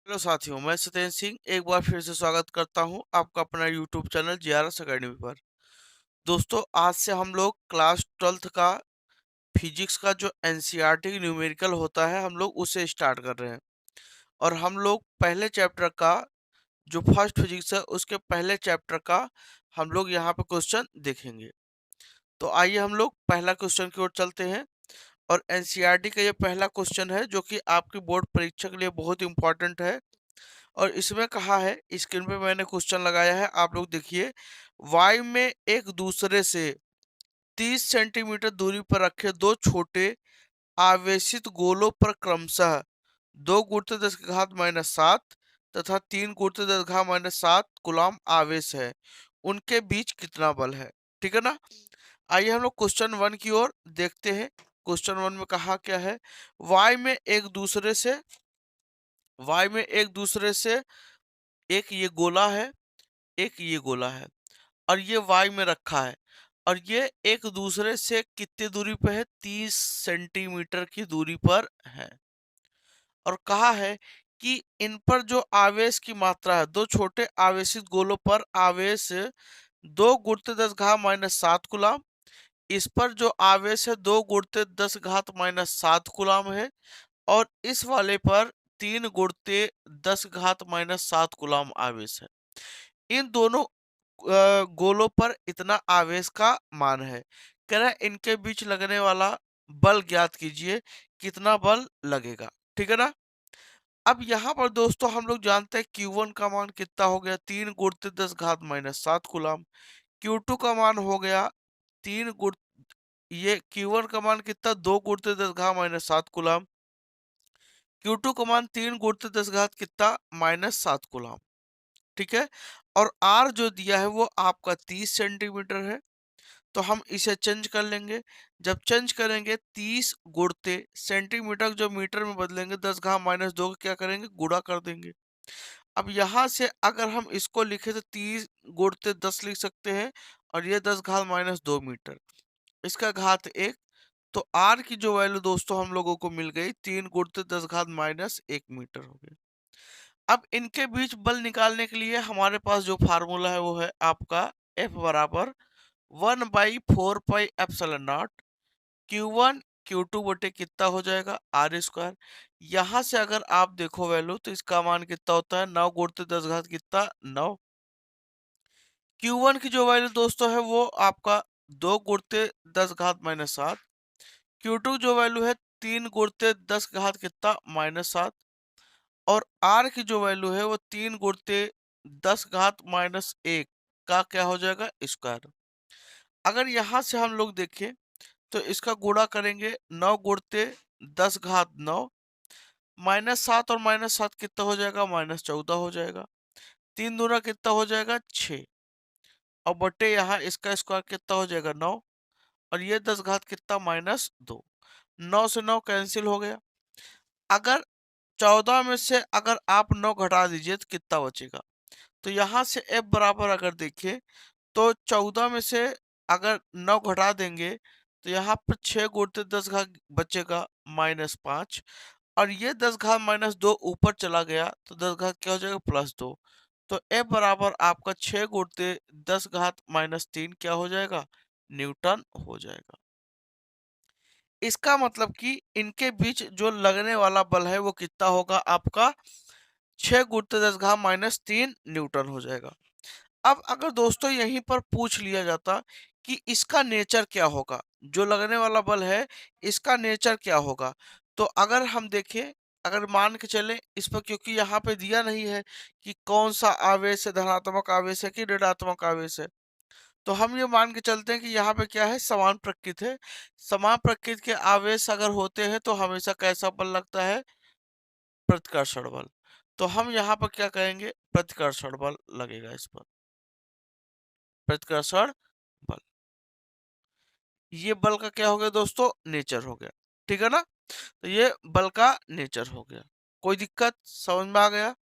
Hello साथियों, मैं सत्येंद्र सिंह एक बार फिर से स्वागत करता हूं आपका अपना यूट्यूब चैनल जेआरएस अकेडमी पर। दोस्तों, आज से हम लोग क्लास 12th का फिजिक्स का जो एनसीईआरटी न्यूमेरिकल होता है हम लोग उसे स्टार्ट कर रहे हैं। और हम लोग पहले चैप्टर का जो फर्स्ट फिजिक्स है उसके पहले चैप्टर का हम लोग यहाँ पे क्वेश्चन देखेंगे। तो आइए हम लोग पहला क्वेश्चन की ओर चलते हैं। और एनसीईआरटी का ये पहला क्वेश्चन है जो कि आपकी बोर्ड परीक्षा के लिए बहुत इंपॉर्टेंट है। और इसमें कहा है, स्क्रीन पे मैंने क्वेश्चन लगाया है, आप लोग देखिए। वायु में एक दूसरे से 30 सेंटीमीटर दूरी पर रखे दो छोटे आवेशित गोलों पर क्रमशः 2 × 10⁻⁷ तथा 3 × 10⁻⁷ कूलम्ब आवेश है। उनके बीच कितना बल है? ठीक है ना। आइए हम लोग क्वेश्चन 1 की ओर देखते हैं। क्वेश्चन 1 में कहा क्या है? वायु में एक दूसरे से वायु में एक दूसरे से एक ये गोला है, एक ये गोला है, और ये वायु में रखा है। और ये एक दूसरे से कितनी दूरी पे है? 30 सेंटीमीटर की दूरी पर है। और कहा है कि इन पर जो आवेश की मात्रा है, दो छोटे आवेशित गोलों पर आवेश 2 × 10⁻⁷ कूलम्ब। इस पर जो आवेश है 2 × 10⁻⁷ कूलम्ब है। और इस वाले पर 3 × 10⁻⁷ कूलम्ब आवेश है। इन दोनों गोलों पर इतना आवेश का मान है। कह रहा है इनके बीच लगने वाला बल ज्ञात कीजिए, कितना बल लगेगा। ठीक है ना। अब यहाँ पर दोस्तों हम लोग जानते हैं Q1 का मान कितना हो गया? 3 × 10⁻⁷ कूलम्ब। Q2 का मान हो गया 3 गुण ये Q1 का मान कितना? 2 × 10⁻⁷ कूलम्ब। Q2 का मान 3 × 10 कितना? -7 कूलम्ब। ठीक है। और R जो दिया है वो आपका 30 सेंटीमीटर है। तो हम इसे चेंज कर लेंगे। जब चेंज करेंगे 30 गुणते सेंटीमीटर जो मीटर में बदलेंगे 10⁻⁻² का क्या करेंगे? गुणा कर देंगे। अब यहाँ से अगर हम इसको लिखे तो 30 गुणते 10 लिख सकते हैं। और ये 10⁻⁻² मीटर, इसका घात 1। तो R की जो वैल्यू दोस्तों हम लोगों को मिल गई 3 × 10⁻⁻1 मीटर हो गई। अब इनके बीच बल निकालने के लिए हमारे पास जो फार्मूला है वो है आपका F बराबर 1/4πε0 Q1 Q2 बटे कितना हो जाएगा? R²। यहाँ से अगर आप देखो वैल्यू तो इसका मान कितना होता है? 9 × 10 कितना? 9। Q1 की जो वैल्यू दोस्तों है वो आपका 2 × 10⁻⁷। Q2 जो वैल्यू है 3 × 10 कितना? -7। और R की जो वैल्यू है वो 3 × 10⁻⁻1 का क्या हो जाएगा? स्क्वायर। अगर यहाँ से हम लोग देखें तो इसका गुणा करेंगे 9 × 10⁻⁹। -7 और -7 कितना हो जाएगा? -14 हो जाएगा। 3 दूना कितना हो जाएगा? 6। और बटे यहाँ इसका स्क्वायर कितना हो जाएगा? 9। और ये 10 कितना? -2। 9 से 9 कैंसिल हो गया। अगर 14 में से अगर आप 9 घटा दीजिए तो कितना बचेगा? तो यहाँ से F बराबर अगर देखें तो 14 में से अगर 9 घटा देंगे तो यहाँ पर 6 × 10 बचेगा -5। और ये 10⁻⁻² ऊपर चला गया तो 10 क्या हो जाएगा? +2। तो F बराबर आपका 6 × 10⁻³ क्या हो जाएगा? न्यूटन हो जाएगा। इसका मतलब कि इनके बीच जो लगने वाला बल है वो कितना होगा? आपका 6 × 10⁻³ न्यूटन हो जाएगा। अब अगर दोस्तों यहीं पर पूछ लिया जाता कि इसका नेचर क्या होगा, जो लगने वाला बल है इसका नेचर क्या होगा, तो अगर हम देखें, अगर मान के चलें इस पर, क्योंकि यहाँ पे दिया नहीं है कि कौन सा आवेश है, धनात्मक आवेश है कि ऋणात्मक आवेश है, तो हम ये मान के चलते हैं कि यहाँ पे क्या है? समान प्रकृति है। समान प्रकृति के आवेश अगर होते हैं तो हमेशा कैसा बल लगता है? प्रतिकर्षण बल। तो हम यहाँ पर क्या कहेंगे? प्रतिकर्षण बल लगेगा इस पर, प्रतिकर्षण बल। ये बल का क्या हो गया दोस्तों? नेचर हो गया। ठीक है ना। तो ये बल का नेचर हो गया। कोई दिक्कत समझ में आ गया?